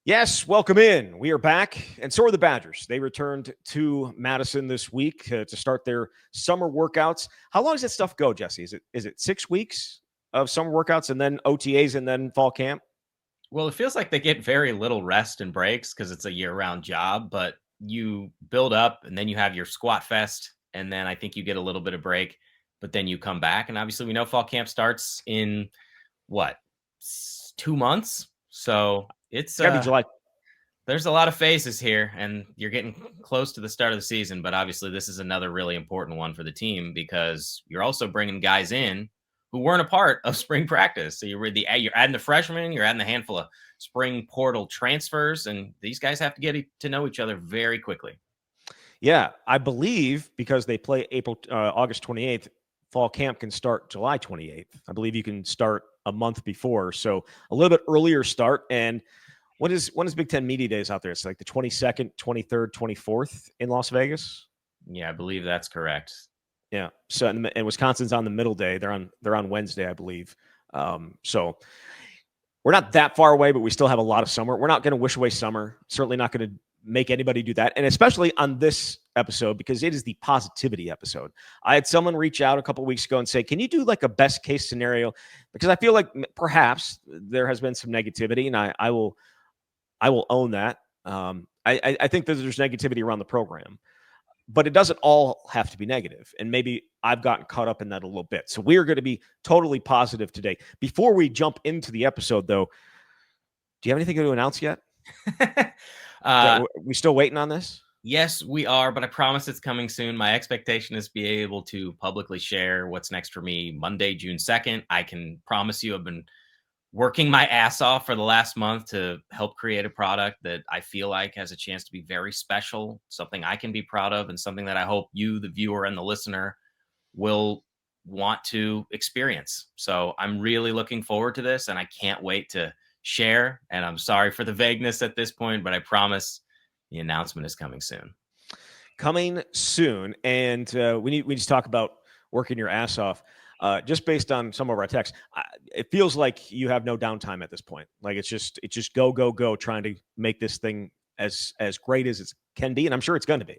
Yes, welcome in. We are back, and so are the Badgers. They returned to Madison this week to start their summer workouts. How long does that stuff go, Jesse? Is it 6 weeks of summer workouts and then OTAs and then fall camp? Well, it feels like they get very little rest and breaks because it's a year-round job, but you build up and then you have your squat fest, and then I think you get a little bit of break, but then you come back. And obviously, we know fall camp starts in what, 2 months? So It's got to be July. there's a lot of phases here, and you're getting close to the start of the season. But obviously, this is another really important one for the team because you're also bringing guys in who weren't a part of spring practice. So you're adding the freshmen, you're adding a handful of spring portal transfers, and these guys have to get to know each other very quickly. Yeah, I believe because they play August 28th, fall camp can start July 28th. I believe you can start a month before, so a little bit earlier start. And when is Big Ten Media Days out there? It's like the 22nd, 23rd, 24th in Las Vegas. Yeah, I believe that's correct. Yeah. So and Wisconsin's on the middle day. They're on Wednesday, I believe. So we're not that far away, but we still have a lot of summer. We're not going to wish away summer. Certainly not going to make anybody do that. And especially on this episode, because it is the positivity episode. I had someone reach out a couple weeks ago and say, can you do like a best case scenario? Because I feel like perhaps there has been some negativity, and I will own that. I think that there's negativity around the program, but it doesn't all have to be negative. And maybe I've gotten caught up in that a little bit. So we are going to be totally positive today. Before we jump into the episode, though, do you have anything to announce yet? We still waiting on this? Yes, we are, but I promise it's coming soon. My expectation is to be able to publicly share what's next for me Monday, June 2nd. I can promise you I've been working my ass off for the last month to help create a product that I feel like has a chance to be very special, something I can be proud of, and something that I hope you, the viewer and the listener, will want to experience. So I'm really looking forward to this, and I can't wait to share. And I'm sorry for the vagueness at this point, but I promise the announcement is coming soon. Coming soon. And we need to talk about working your ass off. Just based on some of our texts, it feels like you have no downtime at this point. Like it's just go, trying to make this thing as great as it can be. And I'm sure it's going to be.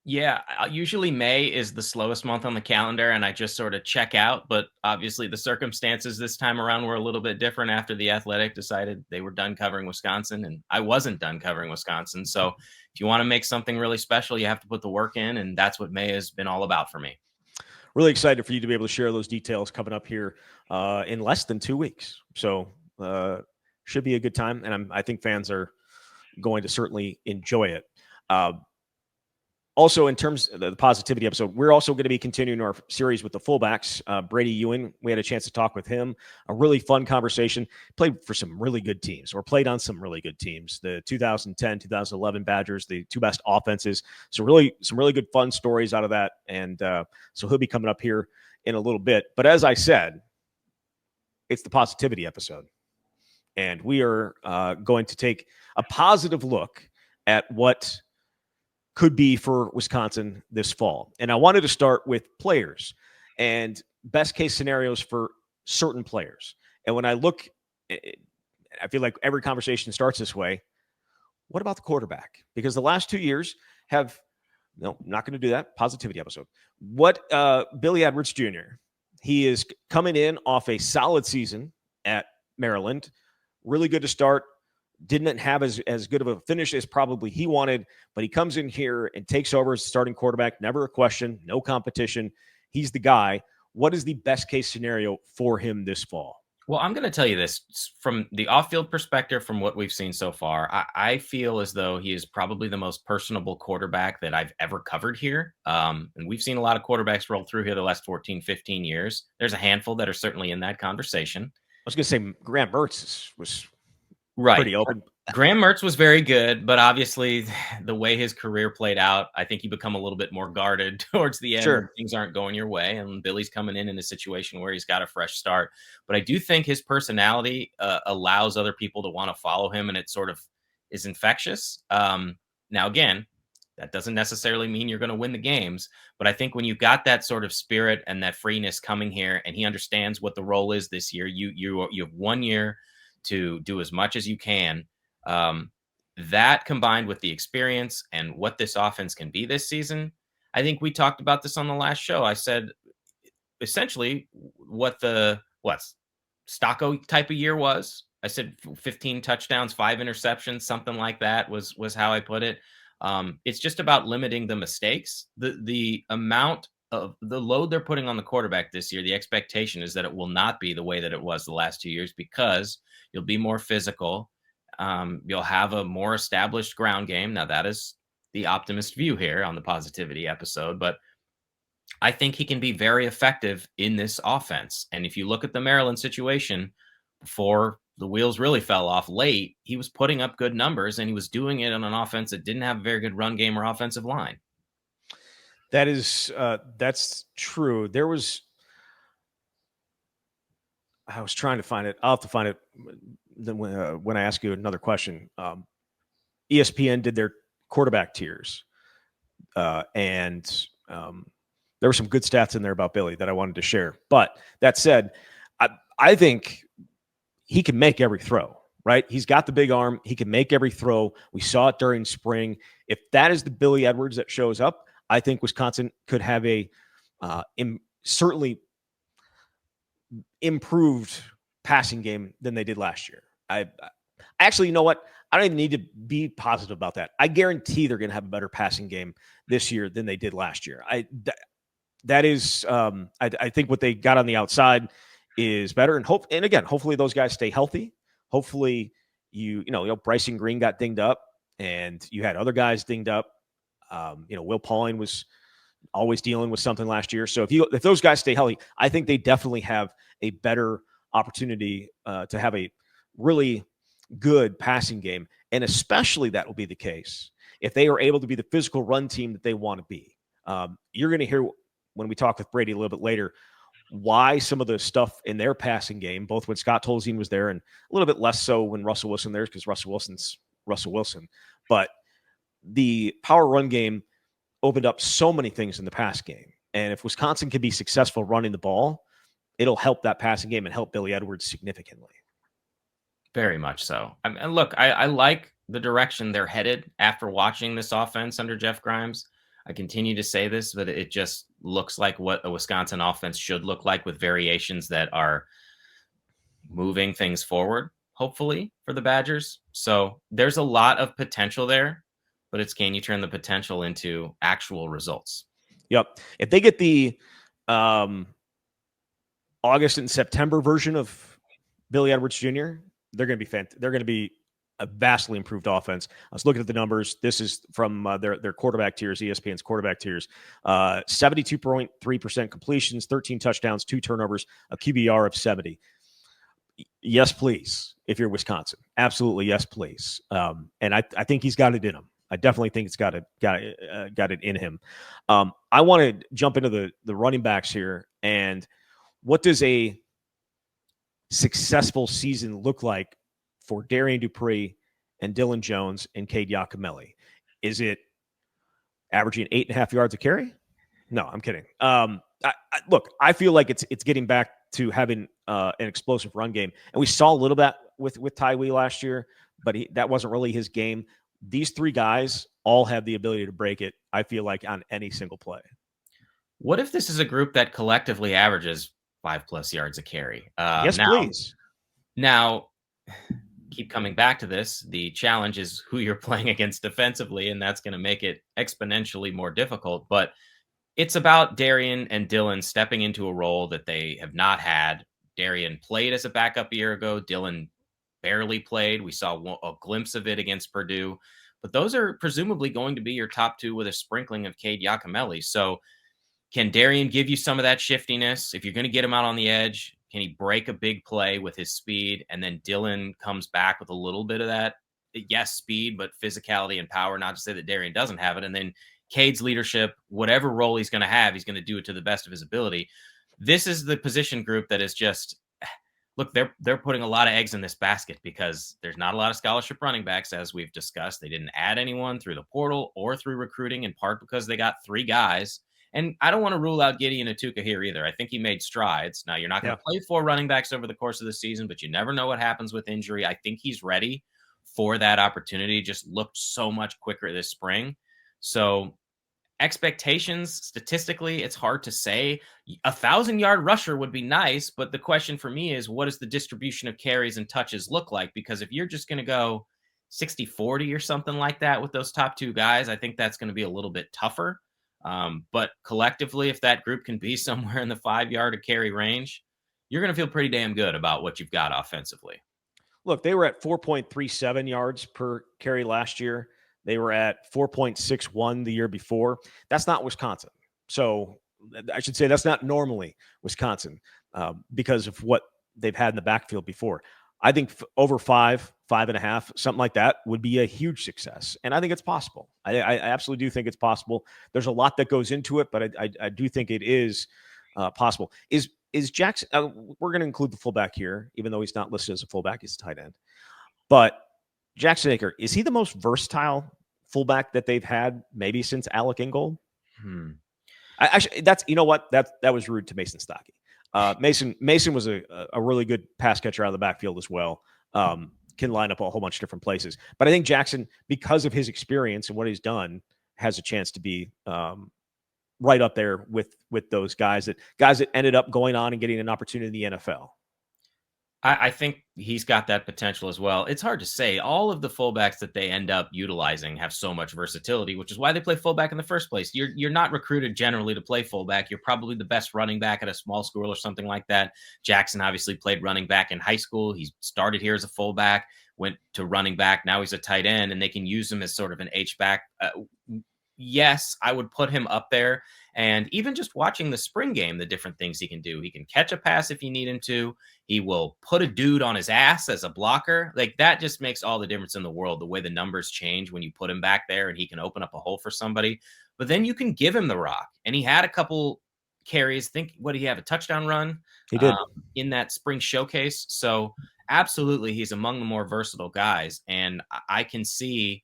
Yeah, usually May is the slowest month on the calendar, and I just sort of check out. But obviously, the circumstances this time around were a little bit different after the Athletic decided they were done covering Wisconsin, and I wasn't done covering Wisconsin. So if you want to make something really special, you have to put the work in, and that's what May has been all about for me. Really excited for you to be able to share those details coming up here in less than 2 weeks. So should be a good time, and I think fans are going to certainly enjoy it. Also, in terms of the positivity episode, we're also going to be continuing our series with the fullbacks. Brady Ewing, we had a chance to talk with him. A really fun conversation. Played for some really good teams, or played on some really good teams. The 2010, 2011 Badgers, the two best offenses. So some really good fun stories out of that. And so he'll be coming up here in a little bit. But as I said, it's the positivity episode. And we are going to take a positive look at what could be for Wisconsin this fall. And I wanted to start with players and best case scenarios for certain players. And when I look, I feel like every conversation starts this way. What about the quarterback? Because the last 2 years have, no, I'm not going to do that. Positivity episode. What Billy Edwards Jr., he is coming in off a solid season at Maryland. Really good to start. Didn't have as good of a finish as probably he wanted, but he comes in here and takes over as starting quarterback. Never a question, no competition. He's the guy. What is the best case scenario for him this fall? Well, I'm going to tell you this from the off-field perspective, from what we've seen so far. I feel as though he is probably the most personable quarterback that I've ever covered here. And we've seen a lot of quarterbacks roll through here the last 14, 15 years. There's a handful that are certainly in that conversation. I was going to say Graham Mertz was right. Pretty open. Graham Mertz was very good, but obviously the way his career played out, I think you become a little bit more guarded towards the end. Sure. Things aren't going your way, and Billy's coming in a situation where he's got a fresh start. But I do think his personality allows other people to want to follow him, and it sort of is infectious. Now, again, that doesn't necessarily mean you're going to win the games, but I think when you've got that sort of spirit and that freeness coming here, and he understands what the role is this year, you have 1 year to do as much as you can. that combined with the experience and what this offense can be this season, I think we talked about this on the last show. I said essentially what Stocko type of year was. I said 15 touchdowns, 5 interceptions, something like that was how I put it. It's just about limiting the mistakes. The amount of the load they're putting on the quarterback this year, the expectation is that it will not be the way that it was the last 2 years because you'll be more physical. You'll have a more established ground game. Now, that is the optimist view here on the positivity episode, but I think he can be very effective in this offense. And if you look at the Maryland situation, before the wheels really fell off late, he was putting up good numbers and he was doing it on an offense that didn't have a very good run game or offensive line. That's true. I was trying to find it. I'll have to find it when I ask you another question. ESPN did their quarterback tiers, and there were some good stats in there about Billy that I wanted to share. But that said, I think he can make every throw, right? He's got the big arm. He can make every throw. We saw it during spring. If that is the Billy Edwards that shows up, I think Wisconsin could have a certainly improved passing game than they did last year. I actually, you know what? I don't even need to be positive about that. I guarantee they're going to have a better passing game this year than they did last year. I think what they got on the outside is better. And again, hopefully those guys stay healthy. Hopefully you know, Bryson Green got dinged up and you had other guys dinged up. Will Pauling was always dealing with something last year. So if those guys stay healthy, I think they definitely have a better opportunity to have a really good passing game. And especially that will be the case if they are able to be the physical run team that they want to be. You're going to hear when we talk with Brady a little bit later why some of the stuff in their passing game, both when Scott Tolzien was there and a little bit less so when Russell Wilson there, because Russell Wilson's Russell Wilson. But the power run game opened up so many things in the pass game. And if Wisconsin can be successful running the ball, it'll help that passing game and help Billy Edwards significantly. Very much so. And look, I like the direction they're headed after watching this offense under Jeff Grimes. I continue to say this, but it just looks like what a Wisconsin offense should look like with variations that are moving things forward, hopefully, for the Badgers. So there's a lot of potential there, but it's can you turn the potential into actual results? Yep. If they get the August and September version of Billy Edwards Jr., they're going to be they're going to be a vastly improved offense. I was looking at the numbers. This is from their quarterback tiers, ESPN's quarterback tiers. 72.3% completions, 13 touchdowns, 2 turnovers, a QBR of 70. Yes, please, if you're Wisconsin. Absolutely, yes, please. And I think he's got it in him. I definitely think it's got it in him. I want to jump into the running backs here. And what does a successful season look like for Darian Dupree and Dylan Jones and Cade Yakimelli? Is it averaging 8.5 yards a carry? No, I'm kidding. Look, I feel like it's getting back to having an explosive run game. And we saw a little bit with Tywee last year, but that wasn't really his game. These 3 guys all have the ability to break it, I feel like, on any single play. What if this is a group that collectively averages 5+ yards a carry? Yes, please. Now, keep coming back to this. The challenge is who you're playing against defensively, and that's going to make it exponentially more difficult. But it's about Darian and Dylan stepping into a role that they have not had. Darian played as a backup a year ago. Dylan barely played. We saw a glimpse of it against Purdue. But those are presumably going to be your top 2 with a sprinkling of Cade Yakimelli. So can Darian give you some of that shiftiness? If you're going to get him out on the edge, can he break a big play with his speed? And then Dylan comes back with a little bit of that, yes, speed, but physicality and power, not to say that Darian doesn't have it. And then Cade's leadership, whatever role he's going to have, he's going to do it to the best of his ability. This is the position group that is just, look, they're putting a lot of eggs in this basket because there's not a lot of scholarship running backs, as we've discussed. They didn't add anyone through the portal or through recruiting, in part because they got 3 guys. And I don't want to rule out Gideon Atuka here either. I think he made strides. Now, you're not going to play 4 running backs over the course of the season, but you never know what happens with injury. I think he's ready for that opportunity just looked so much quicker this spring. So expectations, statistically, it's hard to say. 1,000-yard rusher would be nice, but the question for me is, what does the distribution of carries and touches look like? Because if you're just going to go 60-40 or something like that with those top two guys, I think that's going to be a little bit tougher. But collectively, if that group can be somewhere in the 5-yard of carry range, you're going to feel pretty damn good about what you've got offensively. Look, they were at 4.37 yards per carry last year. They were at 4.61 the year before. That's not Wisconsin. So I should say that's not normally Wisconsin because of what they've had in the backfield before. I think over 5.5, something like that would be a huge success. And I think it's possible. I absolutely do think it's possible. There's a lot that goes into it, but I do think it is possible. Is Jackson, we're going to include the fullback here, even though he's not listed as a fullback, he's a tight end. But Jackson Aker, is he the most versatile fullback that they've had maybe since Alec Ingold? Actually, that's, you know what? That was rude to Mason Stockey. Mason was a really good pass catcher out of the backfield as well. Can line up a whole bunch of different places. But I think Jackson, because of his experience and what he's done, has a chance to be right up there with those guys that ended up going on and getting an opportunity in the NFL. I think he's got that potential as well. It's hard to say. All of the fullbacks that they end up utilizing have so much versatility, which is why they play fullback in the first place. You're not recruited generally to play fullback. You're probably the best running back at a small school or something like that. Jackson obviously played running back in high school. He started here as a fullback, went to running back. Now he's a tight end, and they can use him as sort of an H-back. Yes, I would put him up there. And even just watching the spring game, the different things he can do. He can catch a pass if you need him to. He will put a dude on his ass as a blocker. Like, that just makes all the difference in the world, the way the numbers change when you put him back there and he can open up a hole for somebody. But then you can give him the rock. And he had a couple carries. What did he have? A touchdown run? He did. In that spring showcase. So absolutely, he's among the more versatile guys. And I can see,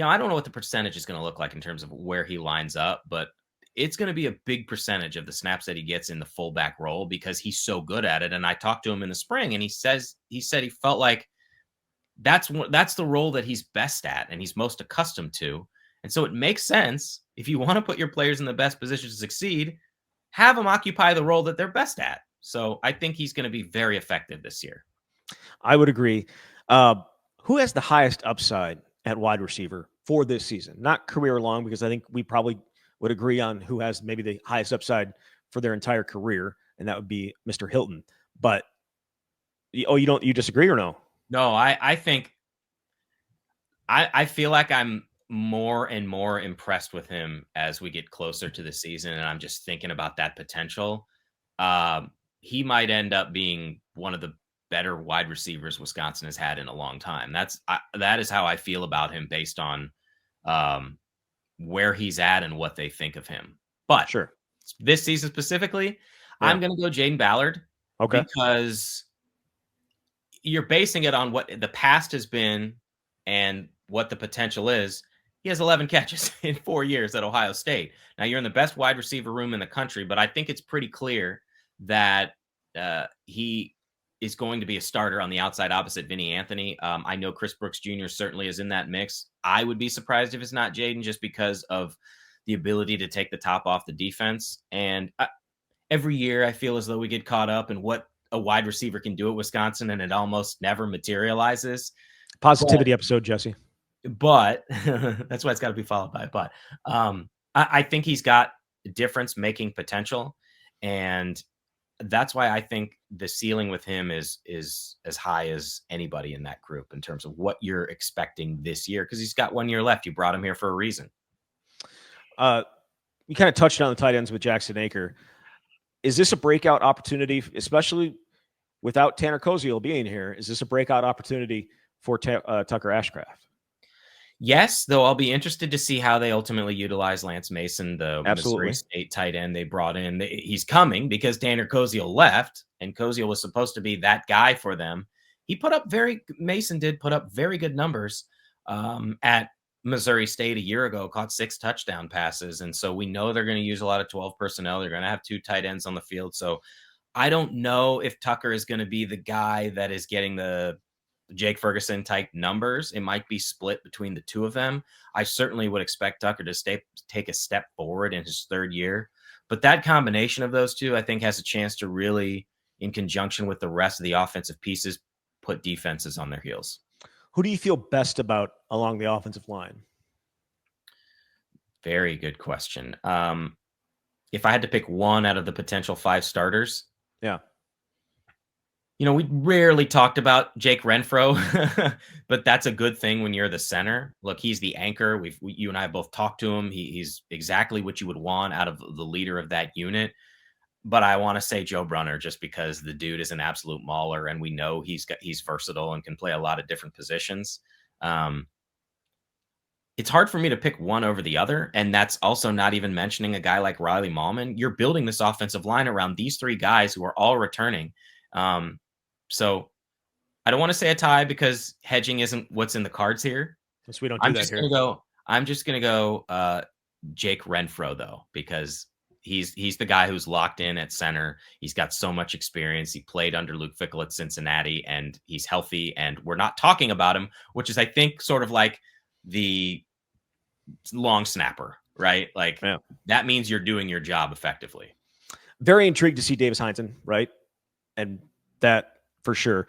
I don't know what the percentage is going to look like in terms of where he lines up, but it's going to be a big percentage of the snaps that he gets in the fullback role because he's so good at it. And I talked to him in the spring, and he said he felt like that's the role that he's best at and he's most accustomed to. And so it makes sense, if you want to put your players in the best position to succeed, have them occupy the role that they're best at. So I think he's going to be very effective this year. I would agree. Who has the highest upside at wide receiver for this season? Not career long, because I think we probably would agree on who has maybe the highest upside for their entire career, and that would be Mr. Hilton. But you disagree or no? No, I think I feel like I'm more and more impressed with him as we get closer to the season, and I'm just thinking about that potential. He might end up being one of the better wide receivers Wisconsin has had in a long time. That is how I feel about him based on where he's at and what they think of him. But sure, this season specifically, I'm going to go Jaden Ballard. Okay. Because you're basing it on what the past has been and what the potential is. He has 11 catches in 4 years at Ohio State. Now, you're in the best wide receiver room in the country, but I think it's pretty clear that he is going to be a starter on the outside opposite Vinny Anthony. I know Chris Brooks Jr. certainly is in that mix. I would be surprised if it's not Jaden, just because of the ability to take the top off the defense. And every year I feel as though we get caught up in what a wide receiver can do at Wisconsin, and it almost never materializes. Positivity episode, Jesse. But that's why it's got to be followed by a but. I think he's got difference-making potential, and that's why I think the ceiling with him is as high as anybody in that group in terms of what you're expecting this year, because he's got 1 year left. You brought him here for a reason. You kind of touched on the tight ends with Jackson Aker. Is this a breakout opportunity, especially without Tanner Koziel being here? Is this a breakout opportunity for Tucker Ashcraft? Yes, though I'll be interested to see how they ultimately utilize Lance Mason, the Missouri State tight end they brought in. He's coming because Tanner Koziel left, and Koziel was supposed to be that guy for them. Mason did put up very good numbers at Missouri State a year ago, caught 6 touchdown passes. And so we know they're going to use a lot of 12 personnel. They're going to have 2 tight ends on the field. So I don't know if Tucker is going to be the guy that is getting the Jake Ferguson type numbers. It might be split between the two of them. I certainly would expect Tucker to take a step forward in his third year. But that combination of those two, I think, has a chance to really, in conjunction with the rest of the offensive pieces, put defenses on their heels. Who do you feel best about along the offensive line? Very good question. If I had to pick one out of the potential 5 starters, yeah, we rarely talked about Jake Renfro, but that's a good thing when you're the center. Look, he's the anchor. You and I both talked to him. He's exactly what you would want out of the leader of that unit. But I want to say Joe Brunner, just because the dude is an absolute mauler, and we know he's versatile and can play a lot of different positions. It's hard for me to pick one over the other, and that's also not even mentioning a guy like Riley Mahlman. You're building this offensive line around these 3 guys who are all returning. So I don't want to say a tie because hedging isn't what's in the cards here. So we don't do that here. I'm just gonna go Jake Renfro though, because he's the guy who's locked in at center. He's got so much experience. He played under Luke Fickell at Cincinnati, and he's healthy. And we're not talking about him, which is, I think, sort of like the long snapper, right? Like that means you're doing your job effectively. Very intrigued to see Davis Heinzen, right? And that for sure.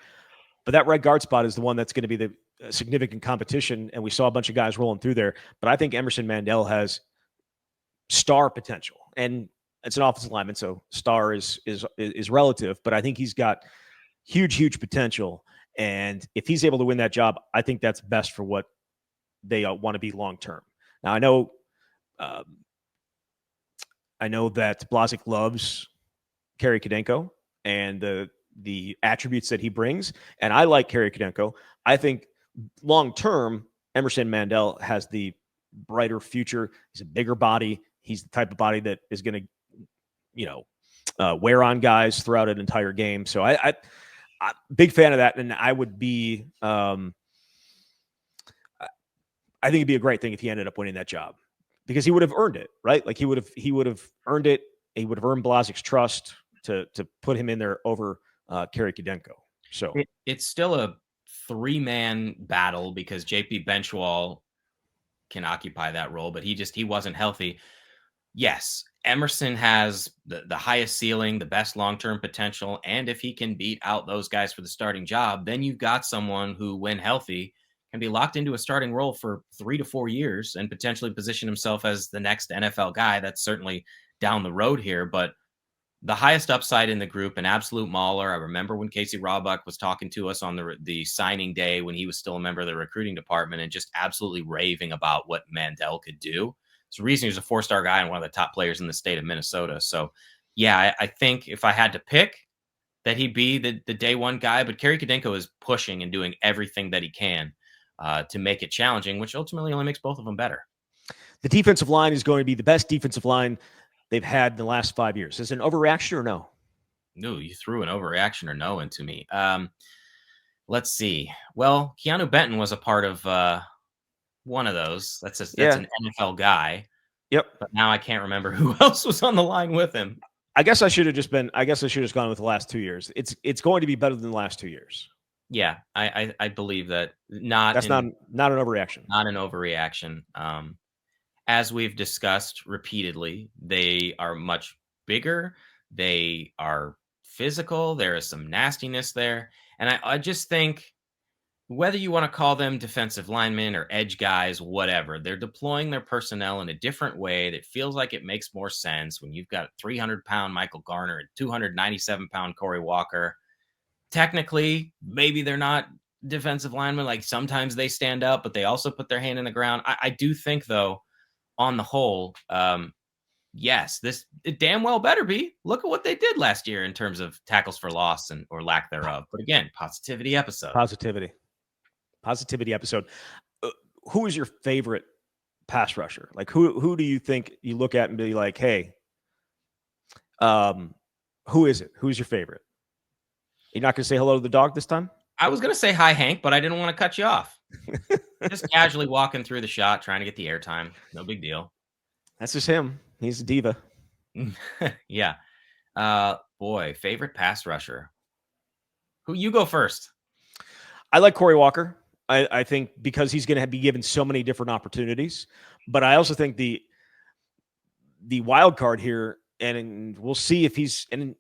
But that right guard spot is the one that's going to be the significant competition. And we saw a bunch of guys rolling through there. But I think Emerson Mandel has star potential. And it's an offensive lineman, so star is relative. But I think he's got huge potential. And if he's able to win that job, I think that's best for what they want to be long term. Now, I know that Blazek loves Kerry Kadenko and the attributes that he brings, and I like Kerry Kadenko. I think long term, Emerson Mandel has the brighter future. He's a bigger body. He's the type of body that is going to, wear on guys throughout an entire game. So I'm big fan of that, and I would be. I think it'd be a great thing if he ended up winning that job, because he would have earned it, right? Like he would have earned it. He would have earned Blazek's trust to put him in there over Kerry Kadenko. So it's still a 3-man battle because JP Benchwall can occupy that role, but he wasn't healthy. Yes, Emerson has the highest ceiling, the best long-term potential, and if he can beat out those guys for the starting job, then you've got someone who, when healthy, can be locked into a starting role for 3 to 4 years and potentially position himself as the next NFL guy. That's certainly down the road here, but the highest upside in the group, an absolute mauler. I remember when Casey Rawbuck was talking to us on the signing day when he was still a member of the recruiting department and just absolutely raving about what Mandel could do. It's the reason he's a 4-star guy and one of the top players in the state of Minnesota. So, yeah, I think if I had to pick, that he'd be the day one guy. But Kerry Kadenko is pushing and doing everything that he can to make it challenging, which ultimately only makes both of them better. The defensive line is going to be the best defensive line they've had in the last 5 years. Is it an overreaction or no? No, you threw an overreaction or no into me. Let's see. Well, Keanu Benton was a part of one of those. That's an NFL guy. Yep. But now I can't remember who else was on the line with him. I guess I should have gone with the last 2 years. It's going to be better than the last 2 years. Yeah, I believe that. Not an overreaction. Not an overreaction. As we've discussed repeatedly, they are much bigger. They are physical. There is some nastiness there. And I just think, whether you want to call them defensive linemen or edge guys, whatever, they're deploying their personnel in a different way that feels like it makes more sense when you've got 300-pound Michael Garner and 297-pound Corey Walker. Technically, maybe they're not defensive linemen. Like, sometimes they stand up, but they also put their hand in the ground. I do think, though, on the whole, yes, it damn well better be. Look at what they did last year in terms of tackles for loss or lack thereof. But again, positivity episode. Positivity episode. Who is your favorite pass rusher? Like, who do you think you look at and be like, hey, who is it? Who's your favorite? You're not going to say hello to the dog this time? I was going to say hi, Hank, but I didn't want to cut you off. Just casually walking through the shot, trying to get the airtime. No big deal. That's just him. He's a diva. Yeah. Boy, favorite pass rusher. Who, you go first? I like Corey Walker. I think because he's going to be given so many different opportunities, but I also think the wild card here, and we'll see if he's, and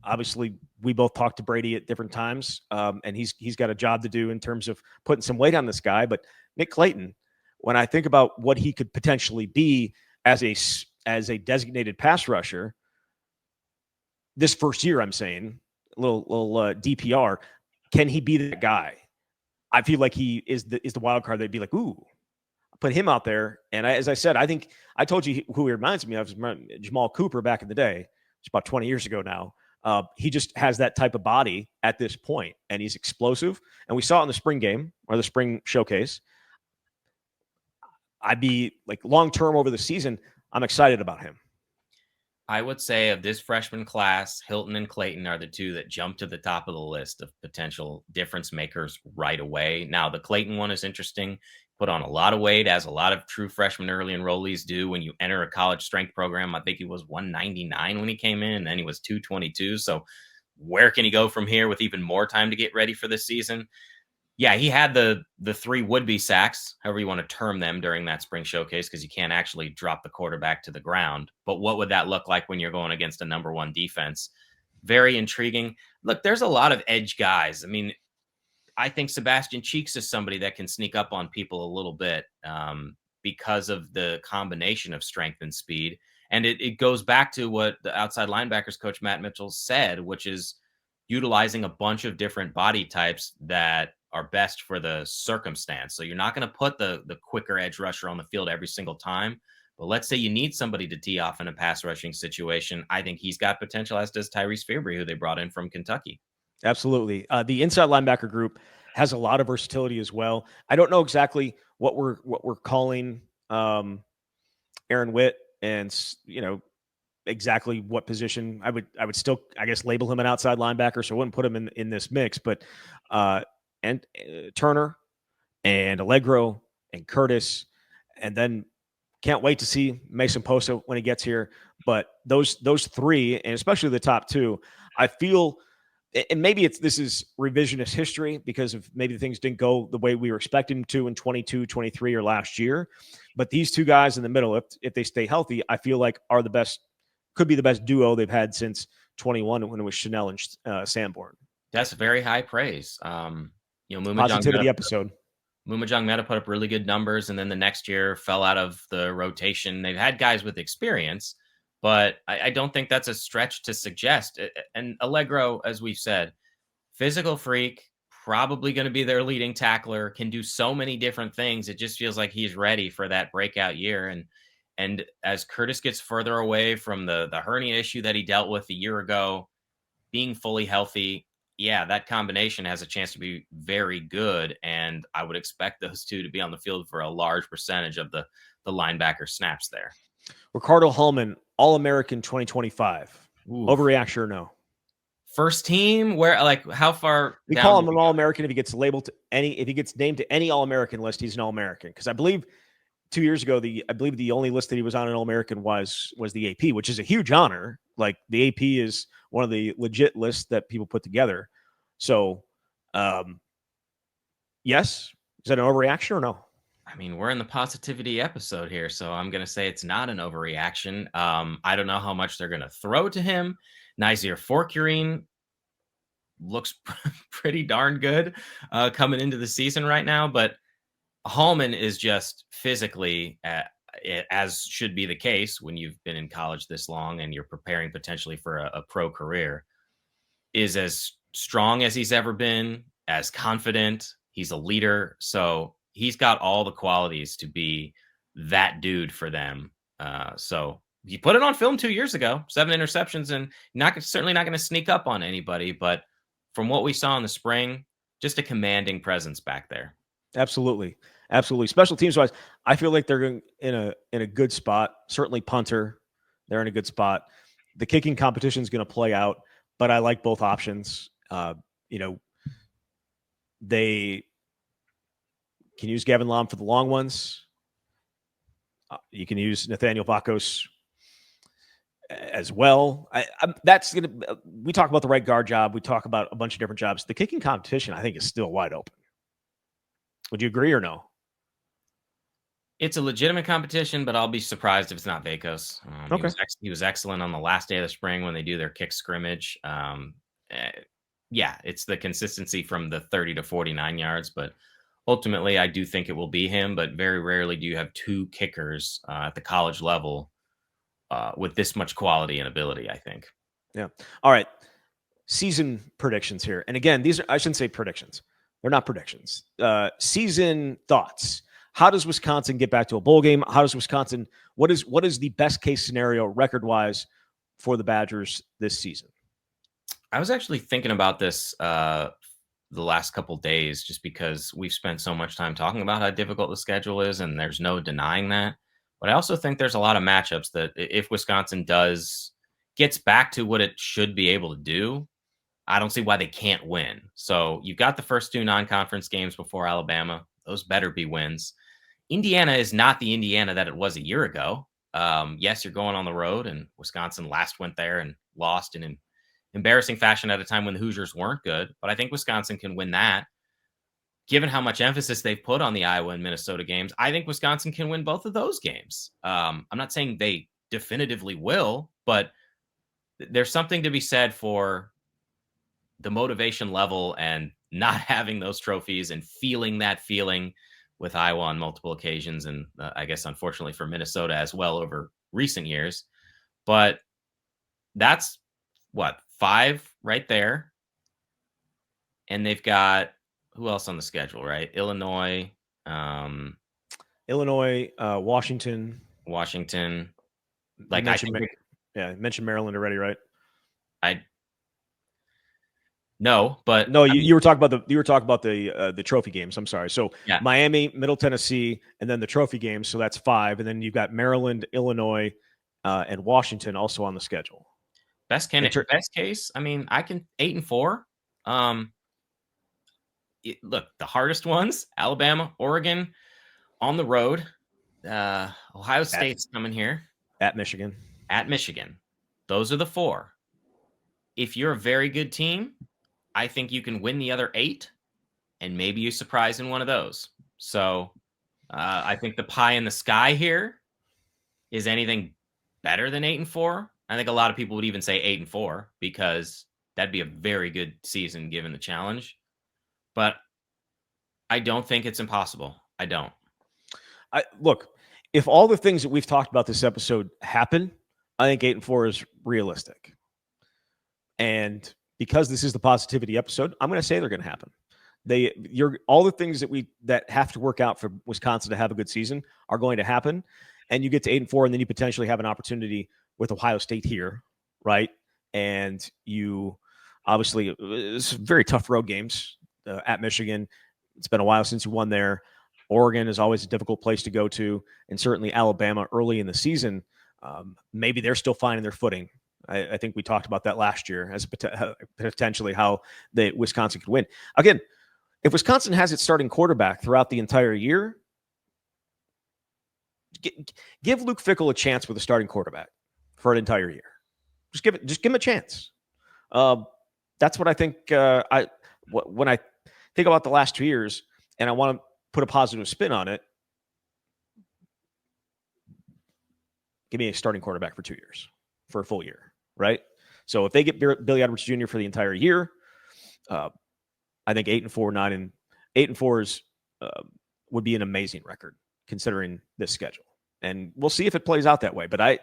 obviously we both talked to Brady at different times, and he's got a job to do in terms of putting some weight on this guy. But Nick Clayton, when I think about what he could potentially be as a designated pass rusher this first year, I'm saying a little DPR, can he be that guy? I feel like he is the wild card. They'd be like, ooh, put him out there. And as I said, I think I told you who he reminds me of, Jamal Cooper back in the day. It's about 20 years ago now. He just has that type of body at this point, and he's explosive. And we saw it in the spring game or the spring showcase. I'd be like long term over the season, I'm excited about him. I would say of this freshman class, Hilton and Clayton are the two that jump to the top of the list of potential difference makers right away. Now, the Clayton one is interesting. Put on a lot of weight, as a lot of true freshmen early enrollees do when you enter a college strength program. I think he was 199 when he came in, and then he was 222. So where can he go from here with even more time to get ready for this season? Yeah, he had the 3 would-be sacks, however you want to term them, during that spring showcase, because you can't actually drop the quarterback to the ground. But what would that look like when you're going against a number 1 defense? Very intriguing. Look, there's a lot of edge guys. I mean, I think Sebastian Cheeks is somebody that can sneak up on people a little bit because of the combination of strength and speed. And it goes back to what the outside linebackers coach Matt Mitchell said, which is utilizing a bunch of different body types that are best for the circumstance. So you're not going to put the quicker edge rusher on the field every single time. But let's say you need somebody to tee off in a pass rushing situation. I think he's got potential, as does Tyrese Fabry, who they brought in from Kentucky. Absolutely. The inside linebacker group has a lot of versatility as well. I don't know exactly what we're calling Aaron Witt, and exactly what position I would still, I guess, label him an outside linebacker, so I wouldn't put him in this mix. But Turner and Allegro and Curtis, and then can't wait to see Mason Posa when he gets here. But those 3, and especially the top 2, I feel. And maybe this is revisionist history because of maybe things didn't go the way we were expecting them to in 22, 23 or last year. But these 2 guys in the middle, if they stay healthy, I feel like are the best, could be the best duo they've had since 21 when it was Chanel and Sanborn. That's very high praise. Positivity episode. Mumajong Meta put up really good numbers, and then the next year fell out of the rotation. They've had guys with experience, but I don't think that's a stretch to suggest. And Allegro, as we've said, physical freak, probably going to be their leading tackler, can do so many different things. It just feels like he's ready for that breakout year. And as Curtis gets further away from the hernia issue that he dealt with a year ago, being fully healthy, yeah, that combination has a chance to be very good. And I would expect those 2 to be on the field for a large percentage of the linebacker snaps there. Ricardo Hallman, All-American 2025. Oof. Overreaction or no? First team, where, like, how far we down call him an All-American if he gets labeled to if he gets named to any All-American list, he's an All-American. Because I believe 2 years ago, I believe the only list that he was on an All-American was the AP, which is a huge honor. Like, the AP is one of the legit lists that people put together. So, yes, is that an overreaction or no? I mean, we're in the positivity episode here, so I'm going to say it's not an overreaction. I don't know how much they're going to throw to him. Nyzir Forkurine looks pretty darn good coming into the season right now, but Hallman is just physically, as should be the case when you've been in college this long and you're preparing potentially for a pro career, is as strong as he's ever been, as confident. He's a leader. So he's got all the qualities to be that dude for them. So he put it on film 2 years ago, 7 interceptions, and certainly not going to sneak up on anybody. But from what we saw in the spring, just a commanding presence back there. Absolutely. Absolutely. Special teams wise, I feel like they're in a good spot. Certainly punter, they're in a good spot. The kicking competition is going to play out, but I like both options. They can use Gavin Lom for the long ones. You can use Nathaniel Vakos as well. That's gonna. We talk about the right guard job. We talk about a bunch of different jobs. The kicking competition, I think, is still wide open. Would you agree or no? It's a legitimate competition, but I'll be surprised if it's not Vakos. Okay. He was excellent on the last day of the spring when they do their kick scrimmage. Eh, yeah, it's the consistency from the 30 to 49 yards, but ultimately, I do think it will be him. But very rarely do you have two kickers at the college level with this much quality and ability, I think. Yeah. All right. Season predictions here, and again, these are, I shouldn't say predictions. They're not predictions. Season thoughts. How does Wisconsin get back to a bowl game? How does Wisconsin? What is the best case scenario record wise for the Badgers this season? I was actually thinking about this the last couple days, just because we've spent so much time talking about how difficult the schedule is, and there's no denying that. But I also think there's a lot of matchups that if Wisconsin gets back to what it should be able to do, I don't see why they can't win. So you've got the first two non-conference games before Alabama; those better be wins. Indiana is not the Indiana that it was a year ago. Yes, you're going on the road, and Wisconsin last went there and lost in an embarrassing fashion at a time when the Hoosiers weren't good. But I think Wisconsin can win that. Given how much emphasis they've put on the Iowa and Minnesota games, I think Wisconsin can win both of those games. I'm not saying they definitively will, but there's something to be said for the motivation level and not having those trophies and feeling that feeling with Iowa on multiple occasions. And I guess, unfortunately, for Minnesota as well over recent years. But that's what, 5 right there. And they've got who else on the schedule, right? Illinois, Washington. Like, I think you mentioned Maryland already, right? No, but no, you were talking about the trophy games. I'm sorry. So yeah. Miami, Middle Tennessee, and then the trophy games. So that's 5, and then you've got Maryland, Illinois, and Washington also on the schedule. Best case, I mean, I can 8-4. Look, the hardest ones: Alabama, Oregon, on the road. Ohio State's coming here. At Michigan. Those are the 4. If you're a very good team, I think you can win the other 8, and maybe you surprise in one of those. So I think the pie in the sky here is anything better than 8-4. I think a lot of people would even say 8-4 because that'd be a very good season given the challenge. But I don't think it's impossible. I don't. Look, if all the things that we've talked about this episode happen, I think 8-4 is realistic. And because this is the positivity episode, I'm going to say they're going to happen. All the things that have to work out for Wisconsin to have a good season are going to happen, and you get to 8-4, and then you potentially have an opportunity with Ohio State here, right? And you obviously, it's very tough road games at Michigan. It's been a while since you won there. Oregon is always a difficult place to go to, and certainly Alabama early in the season. Maybe they're still finding their footing. I think we talked about that last year as potentially how Wisconsin could win. Again, if Wisconsin has its starting quarterback throughout the entire year, give Luke Fickell a chance with a starting quarterback for an entire year. Just give him a chance. That's what I think. When I think about the last 2 years, and I want to put a positive spin on it, give me a starting quarterback for 2 years, for a full year, right? So if they get Billy Edwards Jr. for the entire year, I think 8-4, 8-4 is would be an amazing record considering this schedule, and we'll see if it plays out that way. But I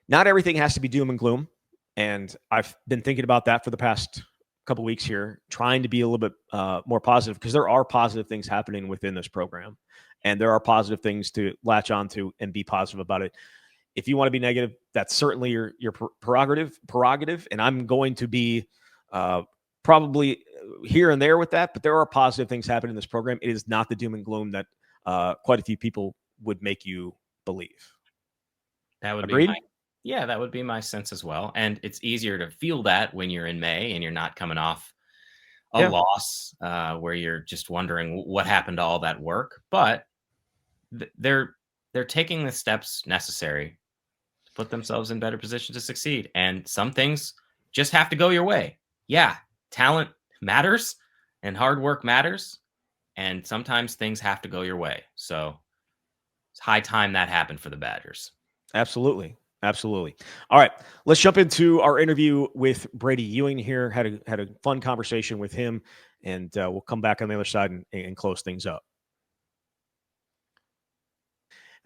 not everything has to be doom and gloom, and I've been thinking about that for the past couple of weeks here, trying to be a little bit more positive, because there are positive things happening within this program, and there are positive things to latch onto and be positive about it. If you want to be negative, that's certainly your prerogative, and I'm going to be probably here and there with that, but there are positive things happening in this program. It is not the doom and gloom that quite a few people would make you believe. That would Agreed? that would be my sense as well. And it's easier to feel that when you're in May and you're not coming off a loss where you're just wondering what happened to all that work. But they're taking the steps necessary put themselves in better position to succeed. And some things just have to go your way. Yeah, talent matters and hard work matters. And sometimes things have to go your way. So it's high time that happened for the Badgers. Absolutely. Absolutely. All right, let's jump into our interview with Brady Ewing here. Had a fun conversation with him, and we'll come back on the other side and close things up.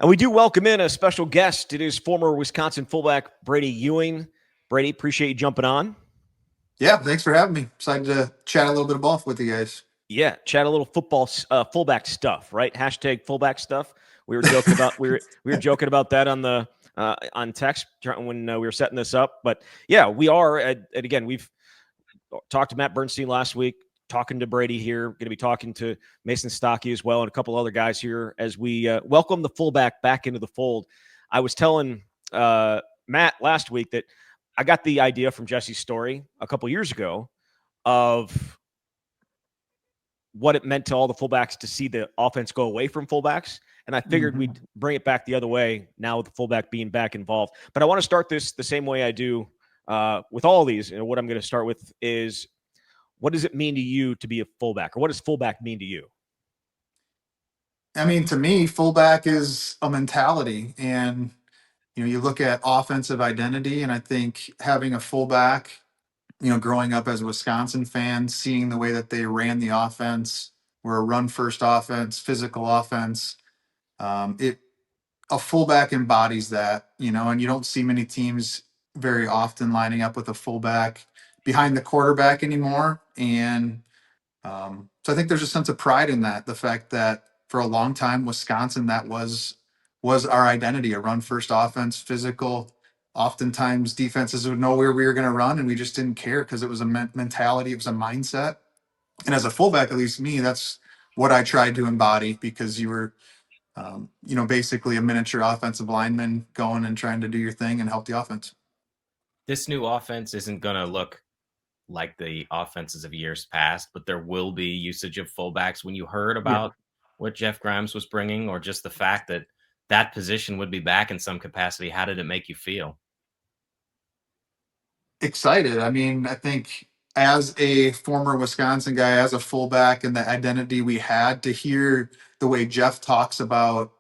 And we do welcome in a special guest. It is former Wisconsin fullback Brady Ewing. Brady, appreciate you jumping on. Yeah, thanks for having me. Excited to chat a little bit of golf with you guys. Yeah, chat a little football, fullback stuff, right? Hashtag fullback stuff. We were joking about we were joking about that on the on text when we were setting this up. But yeah, we are. And again, we've talked to Matt Bernstein last week, talking to Brady here. Going to be talking to Mason Stockey as well, and a couple other guys here as we welcome the fullback back into the fold. I was telling Matt last week that I got the idea from Jesse's story a couple years ago of what it meant to all the fullbacks to see the offense go away from fullbacks. And I figured we'd bring it back the other way now with the fullback being back involved. But I want to start this the same way I do with all of these. And what I'm going to start with is, what does it mean to you to be a fullback, or what does fullback mean to you? I mean, to me, fullback is a mentality. And, you look at offensive identity, and I think having a fullback, growing up as a Wisconsin fan, seeing the way that they ran the offense, we're a run first offense, physical offense. It A fullback embodies that, and you don't see many teams very often lining up with a fullback behind the quarterback anymore. And so I think there's a sense of pride in that. The fact that for a long time, Wisconsin, that was our identity: a run first offense, physical. Oftentimes, defenses would know where we were going to run, and we just didn't care because it was a mentality, it was a mindset. And as a fullback, at least me, that's what I tried to embody, because you were, basically a miniature offensive lineman going and trying to do your thing and help the offense. This new offense isn't going to look like the offenses of years past, but there will be usage of fullbacks. When you heard about what Jeff Grimes was bringing, or just the fact that that position would be back in some capacity, how did it make you feel? Excited. I mean, I think as a former Wisconsin guy, as a fullback, and the identity we had, to hear the way Jeff talks about,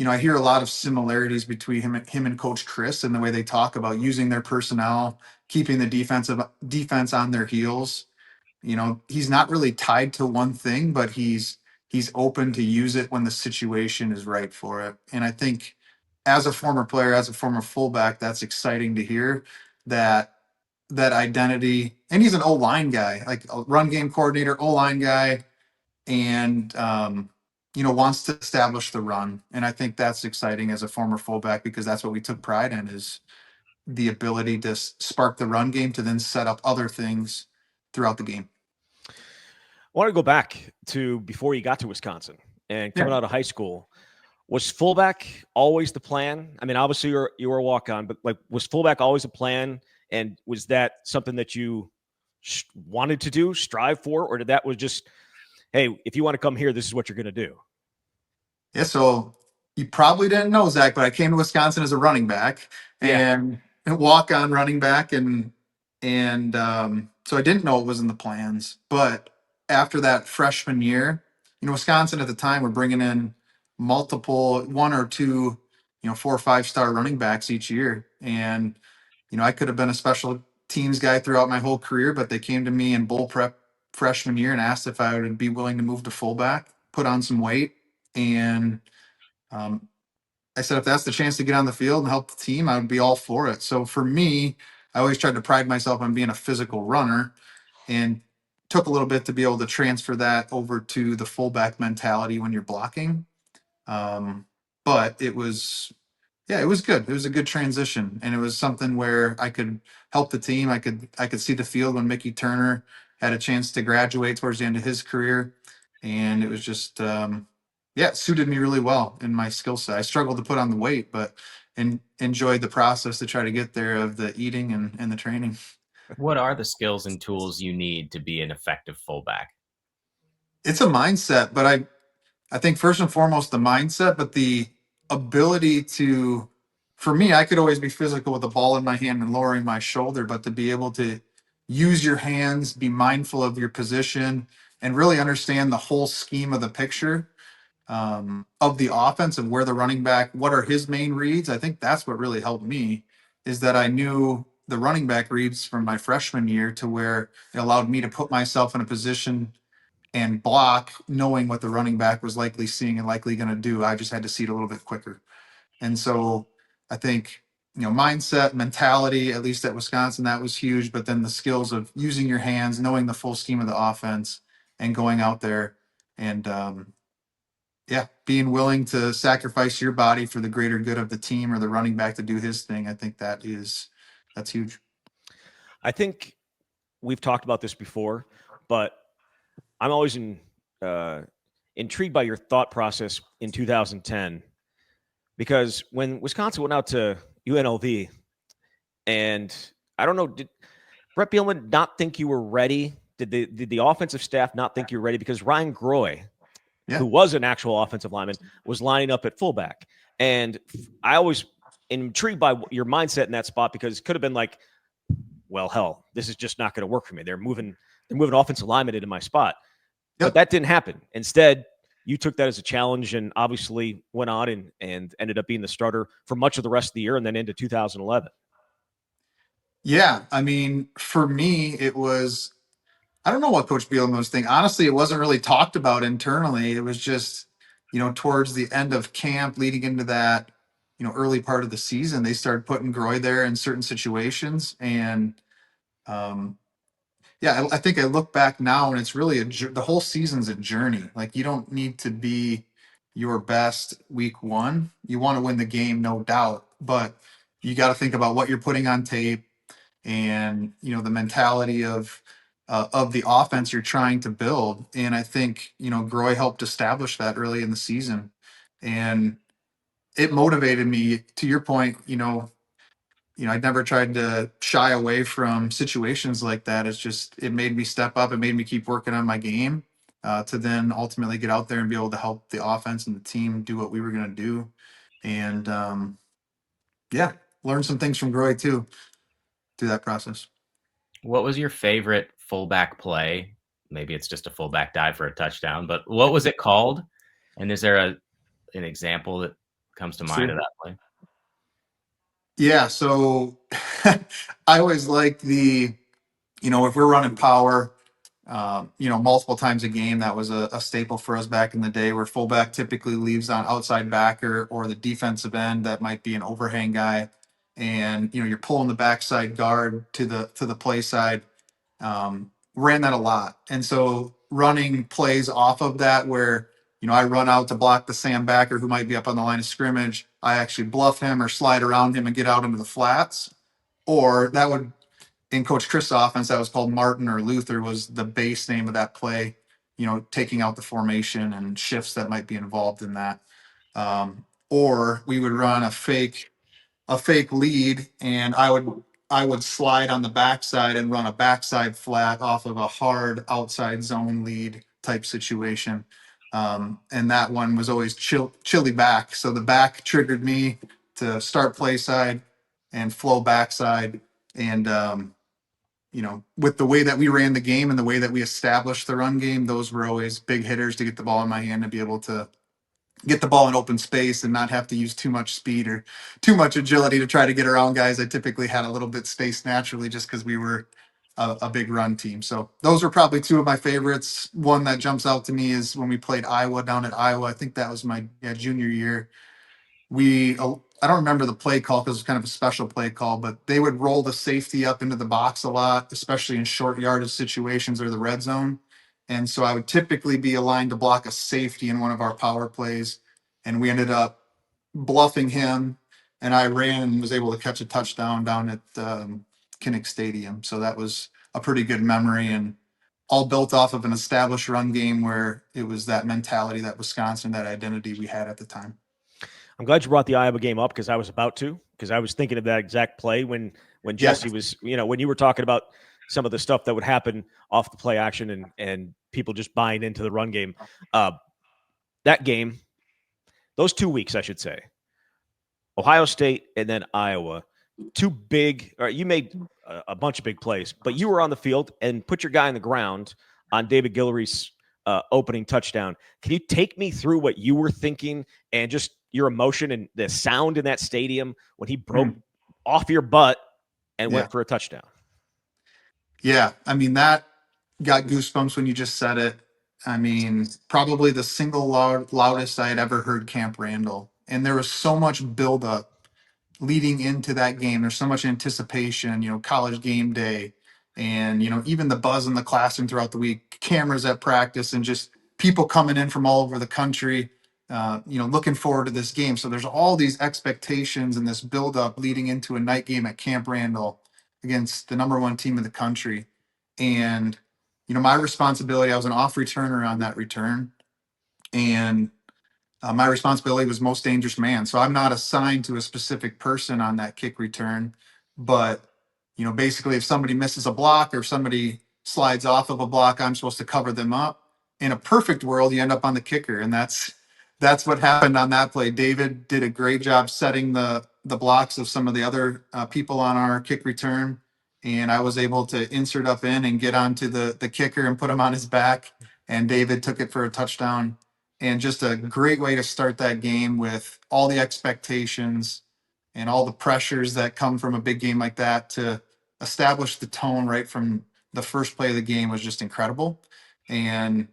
I hear a lot of similarities between him and Coach Chris, and the way they talk about using their personnel, keeping the defense on their heels. He's not really tied to one thing, but he's open to use it when the situation is right for it. And I think as a former player, as a former fullback, that's exciting to hear that identity. And he's an O-line guy, like a run game coordinator, O-line guy, and wants to establish the run. And I think that's exciting as a former fullback, because that's what we took pride in, is the ability to spark the run game to then set up other things throughout the game. I want to go back to before you got to Wisconsin and coming out of high school. Was fullback always the plan? I mean, obviously you were a walk-on, but like, was fullback always a plan? And was that something that you wanted to do, strive for, or did that was just, hey, if you want to come here, this is what you're going to do? Yeah, so you probably didn't know, Zach, but I came to Wisconsin as a running back, and walk on running back, and so I didn't know it was in the plans. But after that freshman year, Wisconsin at the time were bringing in multiple, one or two, 4 or 5 star running backs each year, and I could have been a special teams guy throughout my whole career, but they came to me in bowl prep freshman year and asked if I would be willing to move to fullback, put on some weight. And um, I said, if that's the chance to get on the field and help the team, I would be all for it. So for me, I always tried to pride myself on being a physical runner, and took a little bit to be able to transfer that over to the fullback mentality when you're blocking. But it was, yeah, it was good. It was a good transition, and it was something where I could help the team. I could see the field when Mickey Turner had a chance to graduate towards the end of his career, and it was just yeah, it suited me really well in my skill set. I struggled to put on the weight, but enjoyed the process to try to get there, of the eating and the training. What are the skills and tools you need to be an effective fullback? It's a mindset, but I think first and foremost the mindset, but the ability to for me, I could always be physical with the ball in my hand and lowering my shoulder, but to be able to use your hands, be mindful of your position, and really understand the whole scheme of the picture, of the offense and where the running back, what are his main reads. I think that's what really helped me, is that I knew the running back reads from my freshman year to where it allowed me to put myself in a position and block, knowing what the running back was likely seeing and likely going to do. I just had to see it a little bit quicker. And so I think, mindset, mentality, at least at Wisconsin, that was huge. But then the skills of using your hands, knowing the full scheme of the offense, and going out there and, being willing to sacrifice your body for the greater good of the team or the running back to do his thing. I think that's huge. I think we've talked about this before, but I'm always intrigued by your thought process in 2010, because when Wisconsin went out to UNLV, and I don't know, did Brett Bielema not think you were ready? Did the offensive staff not think you were ready? Because Ryan Groy, who was an actual offensive lineman, was lining up at fullback. And I always am intrigued by your mindset in that spot, because it could have been like, well, hell, this is just not going to work for me. They're moving offensive linemen into my spot. Yep. But that didn't happen. Instead, you took that as a challenge and obviously went on and ended up being the starter for much of the rest of the year and then into 2011. Yeah. I mean, for me, it was, I don't know what Coach Bielema was thinking. Honestly, it wasn't really talked about internally. It was just, towards the end of camp, leading into that, early part of the season, they started putting Groy there in certain situations. And, I think I look back now and it's really the whole season's a journey. Like, you don't need to be your best week one. You want to win the game, no doubt, but you got to think about what you're putting on tape and, the mentality of the offense you're trying to build. And I think, Groy helped establish that early in the season, and it motivated me. To your point, I never tried to shy away from situations like that. It made me step up. It made me keep working on my game, to then ultimately get out there and be able to help the offense and the team do what we were going to do. And, learn some things from Groy too through that process. What was your favorite fullback play? Maybe it's just a fullback dive for a touchdown, but what was it called? And is there an example that comes to mind of that play? Yeah, so I always like if we're running power, multiple times a game, that was a staple for us back in the day, where fullback typically leaves on outside backer or the defensive end. That might be an overhang guy. And, you're pulling the backside guard to the play side. Ran that a lot. And so running plays off of that where, I run out to block the Sam backer who might be up on the line of scrimmage. I actually bluff him or slide around him and get out into the flats. Or that would, in Coach Chris' offense, that was called Martin or Luther, was the base name of that play, taking out the formation and shifts that might be involved in that. Or we would run a fake lead, and I would slide on the backside and run a backside flat off of a hard outside zone lead type situation. And that one was always chilly back. So the back triggered me to start play side and flow backside. And, with the way that we ran the game and the way that we established the run game, those were always big hitters to get the ball in my hand, to be able to get the ball in open space and not have to use too much speed or too much agility to try to get around guys. I typically had a little bit space naturally just because we were a big run team. So those are probably two of my favorites. One that jumps out to me is when we played Iowa down at Iowa. I think that was my junior year. I don't remember the play call because it was kind of a special play call, but they would roll the safety up into the box a lot, especially in short yardage situations or the red zone. And so I would typically be aligned to block a safety in one of our power plays. And we ended up bluffing him, and I ran and was able to catch a touchdown down at Kinnick Stadium. So that was a pretty good memory, and all built off of an established run game where it was that mentality, that Wisconsin, that identity we had at the time. I'm glad you brought the Iowa game up, because I was thinking of that exact play when Jesse was, when you were talking about some of the stuff that would happen off the play action and people just buying into the run game. That game, those 2 weeks, I should say, Ohio State and then Iowa. Two big, or you made a bunch of big plays, but you were on the field and put your guy on the ground on David Guillory's opening touchdown. Can you take me through what you were thinking and just your emotion and the sound in that stadium when he broke off your butt and went for a touchdown? Yeah, I mean, that got goosebumps when you just said it. I mean, probably the single loudest I had ever heard Camp Randall. And there was so much buildup leading into that game. There's so much anticipation, college game day, and, even the buzz in the classroom throughout the week, cameras at practice, and just people coming in from all over the country, looking forward to this game. So there's all these expectations and this buildup leading into a night game at Camp Randall against the number one team in the country. And, my responsibility, I was an off returner on that return. And my responsibility was most dangerous man. So I'm not assigned to a specific person on that kick return. But, basically, if somebody misses a block or somebody slides off of a block, I'm supposed to cover them up. In a perfect world, you end up on the kicker. And that's what happened on that play. David did a great job setting the blocks of some of the other people on our kick return. And I was able to insert up in and get onto the kicker and put him on his back. And David took it for a touchdown. And just a great way to start that game with all the expectations and all the pressures that come from a big game like that. To establish the tone right from the first play of the game was just incredible. And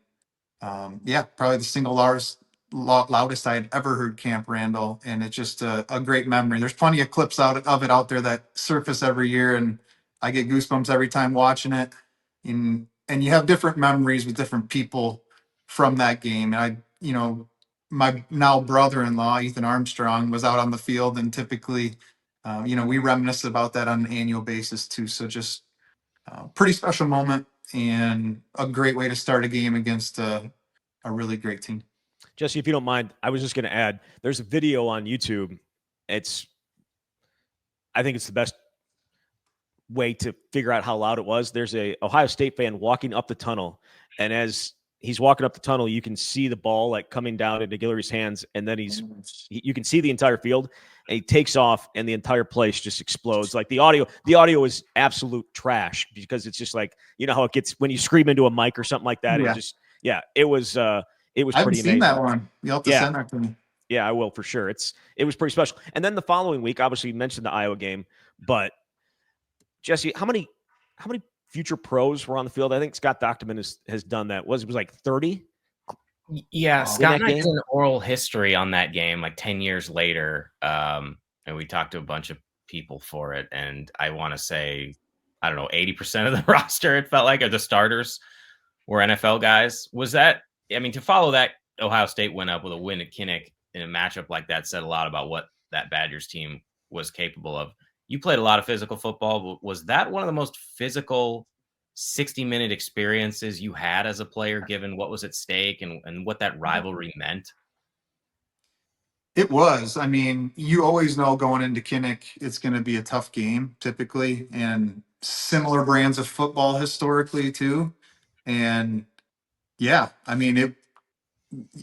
probably the single loudest I had ever heard Camp Randall. And it's just a great memory. There's plenty of clips of it out there that surface every year, and I get goosebumps every time watching it. And you have different memories with different people from that game. And my now brother-in-law, Ethan Armstrong, was out on the field, and typically, we reminisce about that on an annual basis too. So just pretty special moment and a great way to start a game against a really great team. Jesse, if you don't mind, I was just going to add, there's a video on YouTube. I think it's the best way to figure out how loud it was. There's a Ohio State fan walking up the tunnel, and as he's walking up the tunnel, you can see the ball like coming down into Guillory's hands, and then you can see the entire field, and he takes off, and the entire place just explodes. Like the audio is absolute trash, because it's just like, how it gets when you scream into a mic or something like that. Yeah. It was I haven't pretty seen amazing. that one. You'll have to send that to me. Yeah, I will for sure. It was pretty special. And then the following week, obviously you mentioned the Iowa game, but Jesse, how many future pros were on the field? I think Scott Dochterman has done that. It was like 30? Yeah, Scott and I did an oral history on that game like 10 years later. And we talked to a bunch of people for it. And I want to say, I don't know, 80% of the roster, it felt like, or the starters were NFL guys. To follow that, Ohio State went up with a win at Kinnick in a matchup like that said a lot about what that Badgers team was capable of. You played a lot of physical football. Was that one of the most physical 60-minute experiences you had as a player, given what was at stake and what that rivalry meant? It was. I mean, you always know going into Kinnick, it's going to be a tough game typically, and similar brands of football historically too. And yeah, I mean,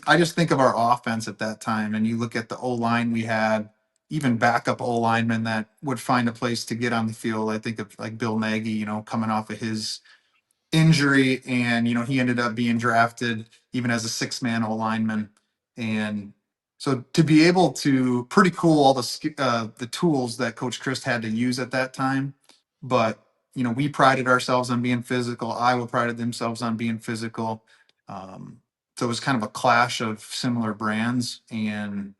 I just think of our offense at that time, and you look at the O-line we had, even backup O-linemen that would find a place to get on the field. I think of like Bill Nagy, coming off of his injury, and he ended up being drafted even as a 6-man O-lineman. And so to be able to, pretty cool, all the tools that Coach Christ had to use at that time. But we prided ourselves on being physical. Iowa prided themselves on being physical. So it was kind of a clash of similar brands, and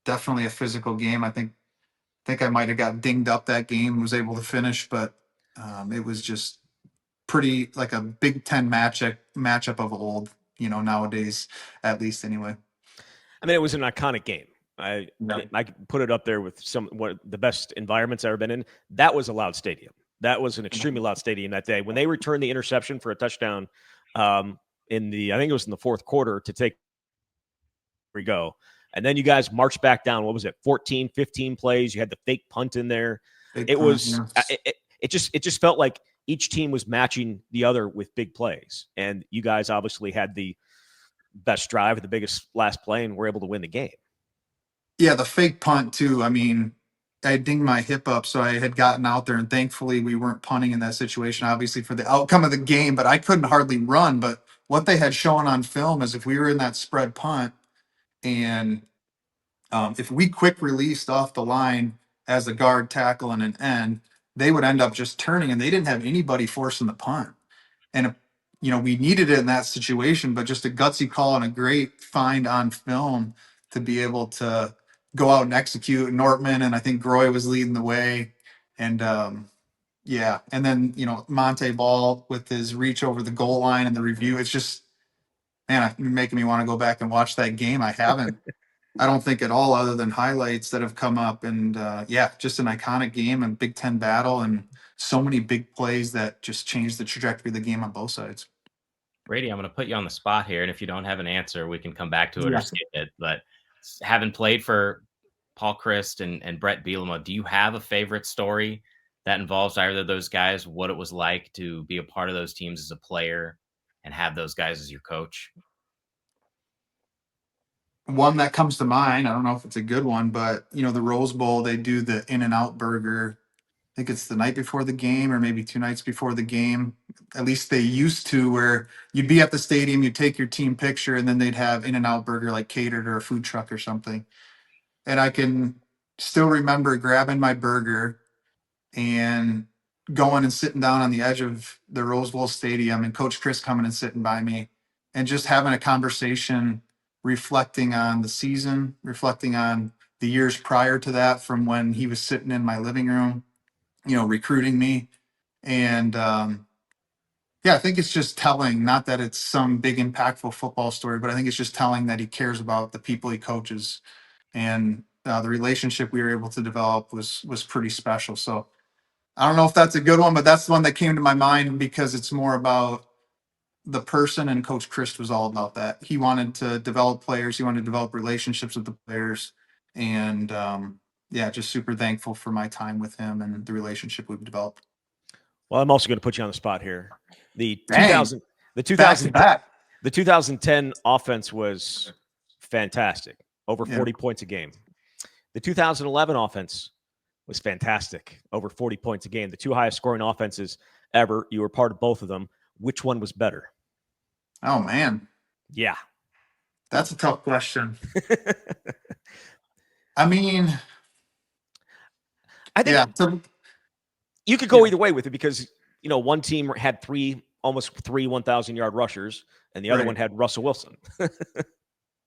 definitely a physical game. I think I might have got dinged up that game, was able to finish, but it was just pretty like a Big Ten matchup of old, nowadays, at least anyway. I mean, it was an iconic game. I could put it up there with one of the best environments I've ever been in. That was a loud stadium. That was an extremely loud stadium that day. When they returned the interception for a touchdown, I think it was in the fourth quarter to take. Here we go. And then you guys marched back down. What was it? 14, 15 plays. You had the fake punt in there. It just felt like each team was matching the other with big plays. And you guys obviously had the best drive, the biggest last play, and were able to win the game. Yeah, the fake punt too. I mean, I dinged my hip up, so I had gotten out there, and thankfully we weren't punting in that situation, obviously for the outcome of the game. But I couldn't hardly run. But what they had shown on film is if we were in that spread punt, and if we quick released off the line as a guard, tackle, and an end, they would end up just turning, and they didn't have anybody forcing the punt. And we needed it in that situation, but just a gutsy call and a great find on film to be able to go out and execute. Nortman and I think Groy was leading the way, and yeah, and then Monte Ball with his reach over the goal line and the review. It's just, man, you're making me want to go back and watch that game. I haven't. I don't think at all, other than highlights that have come up. And yeah, just an iconic game and Big Ten battle, and so many big plays that just changed the trajectory of the game on both sides. Brady, I'm going to put you on the spot here, and if you don't have an answer, we can come back to it Yeah. or skip it. But having played for Paul Christ and Brett Bielema, do you have a favorite story that involves either of those guys? What it was like to be a part of those teams as a player and have those guys as your coach? One that comes to mind, I don't know if it's a good one, but the Rose Bowl, they do the In-N-Out burger. I think it's the night before the game or maybe 2 nights before the game. At least they used to, where you'd be at the stadium, you'd take your team picture, and then they'd have In-N-Out burger like catered or a food truck or something. And I can still remember grabbing my burger and going and sitting down on the edge of the Rose Bowl Stadium, and Coach Chris coming and sitting by me and just having a conversation, reflecting on the season, reflecting on the years prior to that, from when he was sitting in my living room, recruiting me. And yeah, I think it's just telling, not that it's some big impactful football story, but I think it's just telling that he cares about the people he coaches. And the relationship we were able to develop was pretty special. So I don't know if that's a good one, but that's the one that came to my mind because it's more about the person, and Coach Christ was all about that. He wanted to develop players. He wanted to develop relationships with the players. And yeah, just super thankful for my time with him and the relationship we've developed. Well, I'm also going to put you on the spot here. The Dang. 2010 Back. the 2010 offense was fantastic, over 40 points a game. The 2011 offense was fantastic, over 40 points a game. The two highest scoring offenses ever. You were part of both of them. Which one was better? Oh, man. Yeah. That's a tough question. I mean, I think you could go either way with it because, one team had almost three 1,000-yard rushers, and the other one had Russell Wilson.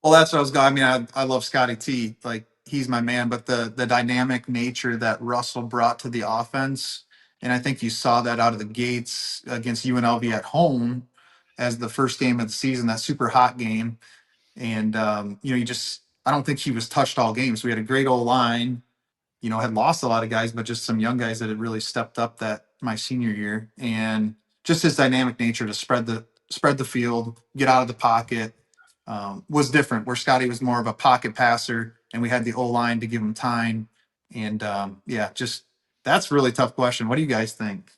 Well, that's what I was going. I mean, I love Scotty T. Like, he's my man, but the dynamic nature that Russell brought to the offense, and I think you saw that out of the gates against UNLV at home as the first game of the season, that super hot game. And I don't think he was touched all games. We had a great old line. Had lost a lot of guys, but just some young guys that had really stepped up that my senior year, and just his dynamic nature to spread the field, get out of the pocket, was different. Where Scotty was more of a pocket passer, and we had the O line to give him time. And yeah, just that's a really tough question. What do you guys think?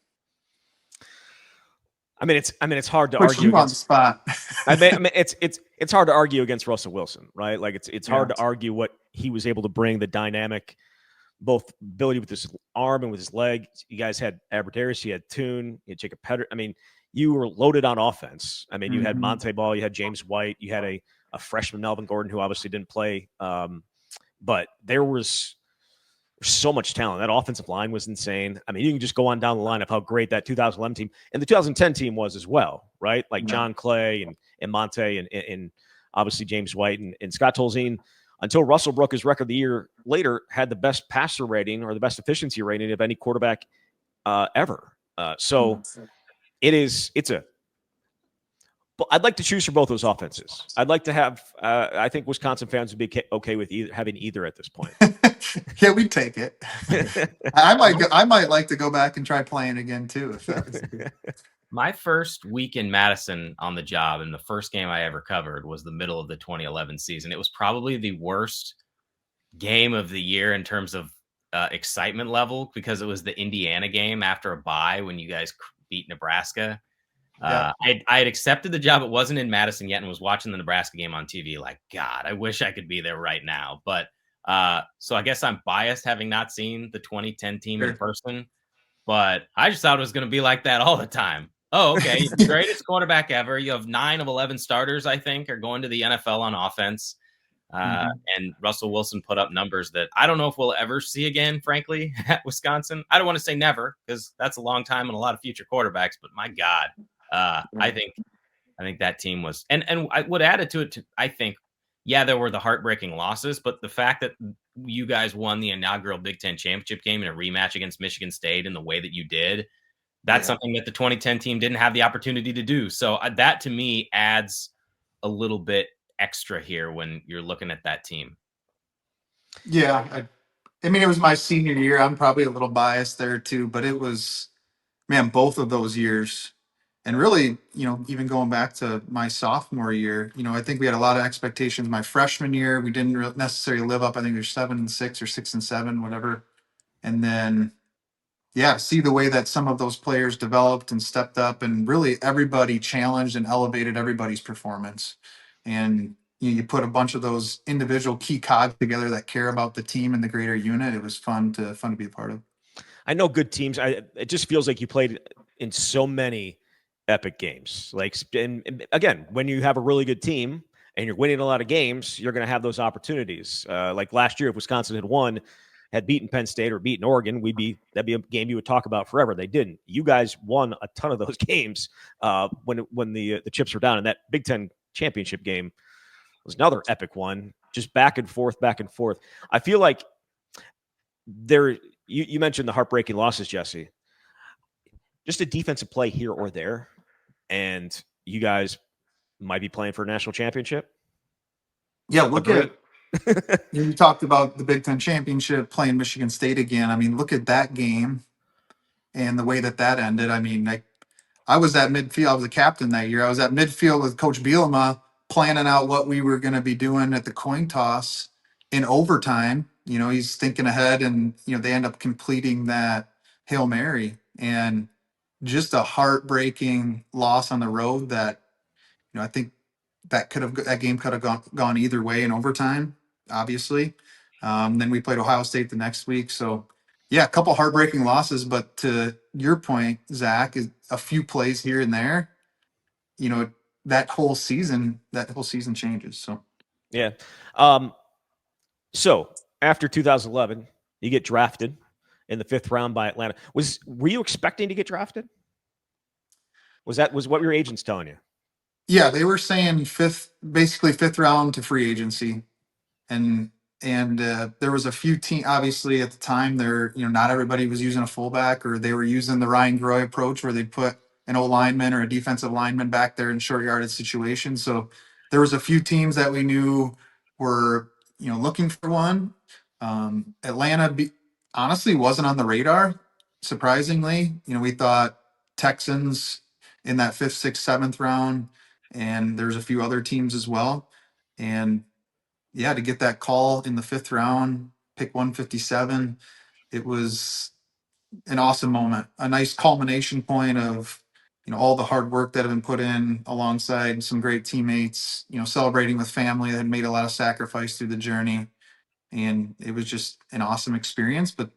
I mean, it's hard to Put argue you on the spot. I mean, it's hard to argue against Russell Wilson, right? Like it's hard to argue what he was able to bring, the dynamic, both ability with his arm and with his leg. You guys had Aberdarius, you had Toon, you had Jacob Petter. I mean, you were loaded on offense. I mean, you had Monte Ball, you had James White, you had a freshman Melvin Gordon who obviously didn't play, but there was so much talent. That offensive line was insane. I mean, you can just go on down the line of how great that 2011 team and the 2010 team was as well, right? Like John Clay and Monte and obviously James White and Scott Tolzien, until Russell broke his record the year later, had the best passer rating or the best efficiency rating of any quarterback ever. So but I'd like to choose for both those offenses. I'd like to have. I think Wisconsin fans would be okay with having either at this point. Yeah, we'd take it. I might like to go back and try playing again too. My first week in Madison on the job, and the first game I ever covered was the middle of the 2011 season. It was probably the worst game of the year in terms of excitement level, because it was the Indiana game after a bye when you guys beat Nebraska. I had accepted the job. It wasn't in Madison yet, and was watching the Nebraska game on TV like, God, I wish I could be there right now. But So I guess I'm biased having not seen the 2010 team in Sure. person, but I just thought it was going to be like that all the time. Oh, okay. You're the greatest quarterback ever. You have 9 of 11 starters, I think, are going to the NFL on offense. And Russell Wilson put up numbers that I don't know if we'll ever see again, frankly, at Wisconsin. I don't want to say never because that's a long time and a lot of future quarterbacks, but my God, I think that team was, and I would add it to it. I think, yeah, there were the heartbreaking losses, but the fact that you guys won the inaugural Big Ten championship game in a rematch against Michigan State in the way that you did, that's something that the 2010 team didn't have the opportunity to do. So that to me adds a little bit extra here when you're looking at that team. Yeah. I mean, it was my senior year. I'm probably a little biased there too, but it was, man, both of those years. And really, even going back to my sophomore year, I think we had a lot of expectations. My freshman year, we didn't necessarily live up. I think there's 7-6 or 6-7, whatever. And then, yeah, see the way that some of those players developed and stepped up, and really everybody challenged and elevated everybody's performance. And you put a bunch of those individual key cogs together that care about the team and the greater unit. It was fun to be a part of. I know good teams. It just feels like you played in so many epic games. Like, and again, when you have a really good team and you're winning a lot of games, you're going to have those opportunities. Like last year, if Wisconsin had beaten Penn State or beaten Oregon, that'd be a game you would talk about forever. They didn't. You guys won a ton of those games when the chips were down, and that Big Ten championship game was another epic one. Just back and forth, back and forth. I feel like you mentioned the heartbreaking losses, Jesse. Just a defensive play here or there, and you guys might be playing for a national championship. Yeah, look at you talked about the Big Ten championship playing Michigan State again. I mean, look at that game and the way that ended. I mean, I was at midfield. I was the captain that year. I was at midfield with Coach Bielema planning out what we were going to be doing at the coin toss in overtime. He's thinking ahead, and they end up completing that Hail Mary, and just a heartbreaking loss on the road that I think that game could have gone either way in overtime, obviously. Then we played Ohio State the next week. So yeah, a couple heartbreaking losses, but to your point, Zach, is a few plays here and there, that whole season changes. So yeah. So after 2011, you get drafted in the 5th round by Atlanta. Were you expecting to get drafted? Was what your agents telling you? Yeah, they were saying basically fifth round to free agency, and there was a few teams. Obviously, at the time, not everybody was using a fullback, or they were using the Ryan Groy approach, where they put an O lineman or a defensive lineman back there in short yardage situations. So there was a few teams that we knew were looking for one. Atlanta, honestly, wasn't on the radar. Surprisingly, we thought Texans in that 5th, 6th, 7th round, and there's a few other teams as well. And yeah, to get that call in the 5th round, pick 157, it was an awesome moment, a nice culmination point of all the hard work that had been put in alongside some great teammates, celebrating with family that had made a lot of sacrifice through the journey. And it was just an awesome experience. But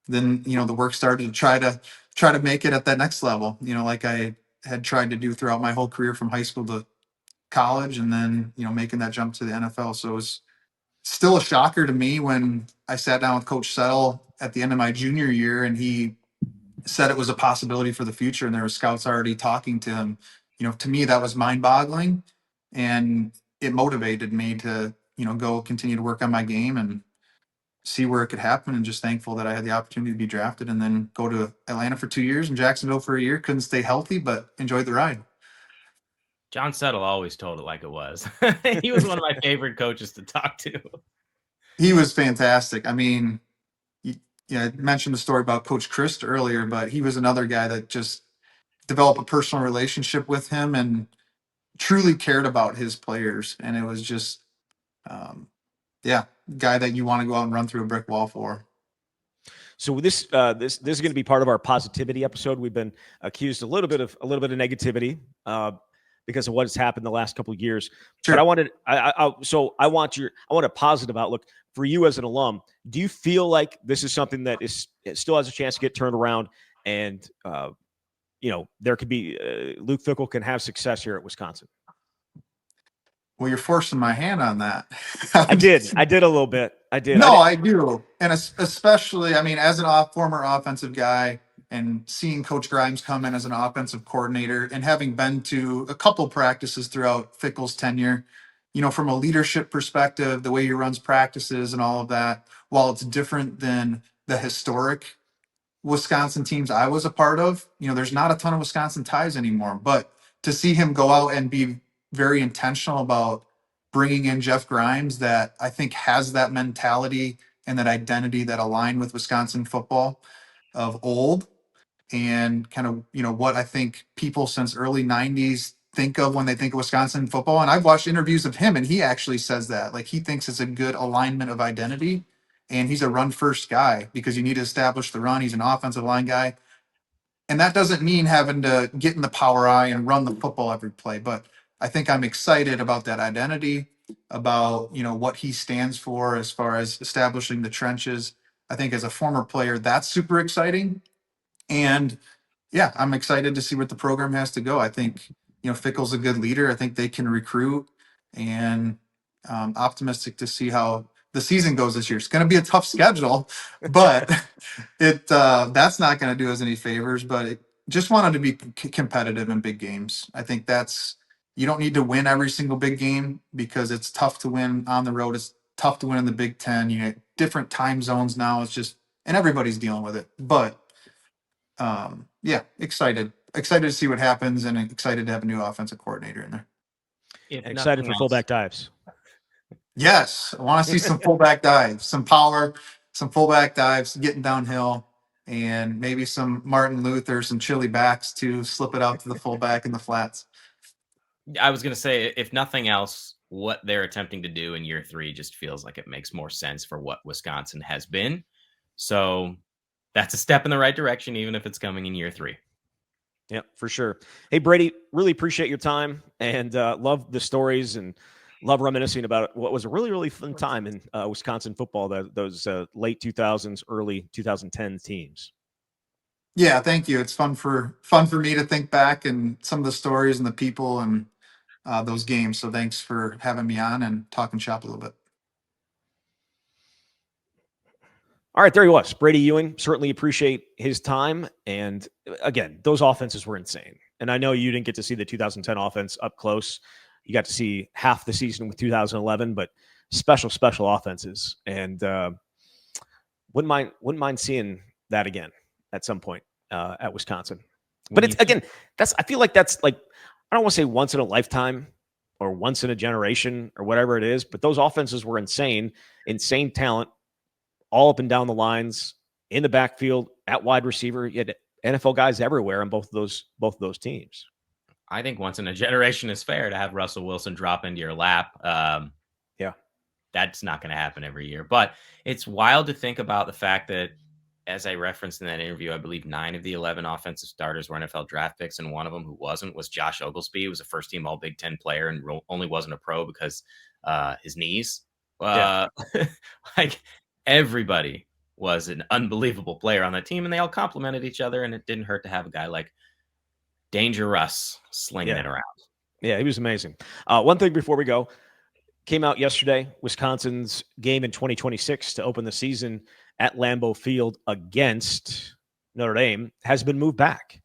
then the work started to try to make it at that next level, like I had tried to do throughout my whole career from high school to college, and then making that jump to the NFL. So it was still a shocker to me when I sat down with Coach Settle at the end of my junior year, and he said it was a possibility for the future, and there were scouts already talking to him. To me, that was mind-boggling, and it motivated me to go continue to work on my game and see where it could happen. And just thankful that I had the opportunity to be drafted and then go to Atlanta for 2 years and Jacksonville for a year. Couldn't stay healthy, but enjoyed the ride. John Settle always told it like it was. He was one of my favorite coaches to talk to. He was fantastic. I mean, I mentioned the story about Coach Christ earlier, but he was another guy that just developed a personal relationship with him and truly cared about his players. And it was just, guy that you want to go out and run through a brick wall for. So this is going to be part of our positivity episode. We've been accused a little bit of negativity because of what has happened the last couple of years. Sure. But I want a positive outlook for you as an alum. Do you feel like this is something that it still has a chance to get turned around, and there could be Luke Fickell can have success here at Wisconsin? Well, you're forcing my hand on that. I did a little bit. I did. No, I do. And especially, I mean, as a former offensive guy and seeing Coach Grimes come in as an offensive coordinator and having been to a couple practices throughout Fickell's tenure, from a leadership perspective, the way he runs practices and all of that, while it's different than the historic Wisconsin teams I was a part of, there's not a ton of Wisconsin ties anymore. But to see him go out and be very intentional about bringing in Jeff Grimes, that I think has that mentality and that identity that align with Wisconsin football of old, and kind of, what I think people since early 90s think of when they think of Wisconsin football. And I've watched interviews of him, and he actually says that, like, he thinks it's a good alignment of identity, and he's a run first guy because you need to establish the run. He's an offensive line guy. And that doesn't mean having to get in the power eye and run the football every play, but I think I'm excited about that identity, about, what he stands for as far as establishing the trenches. I think as a former player, that's super exciting. And yeah, I'm excited to see what the program has to go. I think, Fickell's a good leader. I think they can recruit, and optimistic to see how the season goes this year. It's going to be a tough schedule, but that's not going to do us any favors. But just wanted to be competitive in big games. I think you don't need to win every single big game because it's tough to win on the road. It's tough to win in the Big Ten. Different time zones now. It's just, and everybody's dealing with it. But yeah, excited to see what happens, and excited to have a new offensive coordinator in there. Excited for fullback dives. Yes, I want to see some fullback dives, some power, some fullback dives, getting downhill, and maybe some Martin Luther, some chili backs to slip it out to the fullback in the flats. I was going to say, if nothing else, what they're attempting to do in year 3 just feels like it makes more sense for what Wisconsin has been. So that's a step in the right direction, even if it's coming in year 3. Yeah, for sure. Hey, Brady, really appreciate your time, and love the stories, and love reminiscing about what was a really, really fun time in Wisconsin football, those late 2000s, early 2010 teams. Yeah, thank you. It's fun for me to think back and some of the stories and the people and those games. So thanks for having me on and talking shop a little bit. All right, there he was, Brady Ewing. Certainly appreciate his time. And again, those offenses were insane. And I know you didn't get to see the 2010 offense up close. You got to see half the season with 2011, but special offenses. And wouldn't mind seeing that again at some point at Wisconsin. But it's, again, I feel like that's like, I don't want to say once in a lifetime or once in a generation or whatever it is, but those offenses were insane talent, all up and down the lines, in the backfield, at wide receiver. You had NFL guys everywhere on both of those teams. I think once in a generation is fair to have Russell Wilson drop into your lap. Yeah, that's not going to happen every year. But it's wild to think about the fact that, as I referenced in that interview, I believe 9 of the 11 offensive starters were NFL draft picks, and one of them who wasn't was Josh Oglesby, who was a first-team All Big Ten player and only wasn't a pro because his knees. Like, everybody was an unbelievable player on that team, and they all complimented each other, and it didn't hurt to have a guy like Danger Russ slinging it around. Yeah, he was amazing. One thing before we go, came out yesterday, Wisconsin's game in 2026 to open the season at Lambeau Field against Notre Dame has been moved back.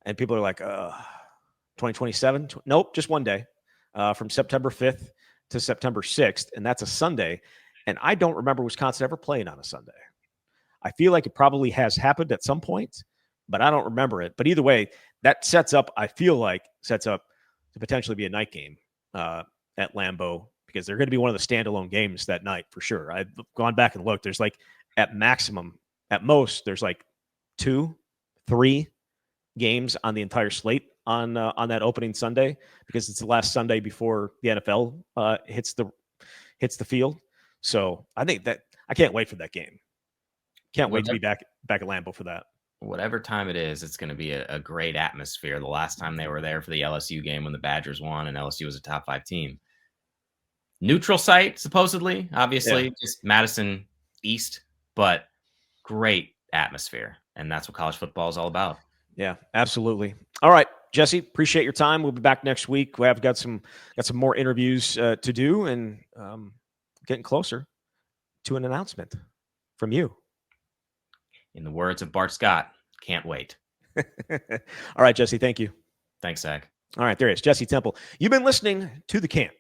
And people are like, 2027? Nope, just one day, from September 5th to September 6th, and that's a Sunday. And I don't remember Wisconsin ever playing on a Sunday. I feel like it probably has happened at some point, but I don't remember it. But either way, that sets up to potentially be a night game at Lambeau, because they're going to be one of the standalone games that night for sure. I've gone back and looked. There's like, at most, there's like 2-3 games on the entire slate on that opening Sunday, because it's the last Sunday before the NFL hits the field. So I think that I can't wait for that game. Can't wait to be back at Lambeau for that. whatever time it is, it's going to be a great atmosphere. The last time they were there for the LSU game when the Badgers won and LSU was a top 5 team. Neutral site, supposedly, obviously, just Madison East, but great atmosphere. And that's what college football is all about. Yeah, absolutely. All right, Jesse, appreciate your time. We'll be back next week. We have got some more interviews to do, and getting closer to an announcement from you. In the words of Bart Scott, can't wait. All right, Jesse, thank you. Thanks, Zach. All right, there it is, Jesse Temple. You've been listening to The Camp.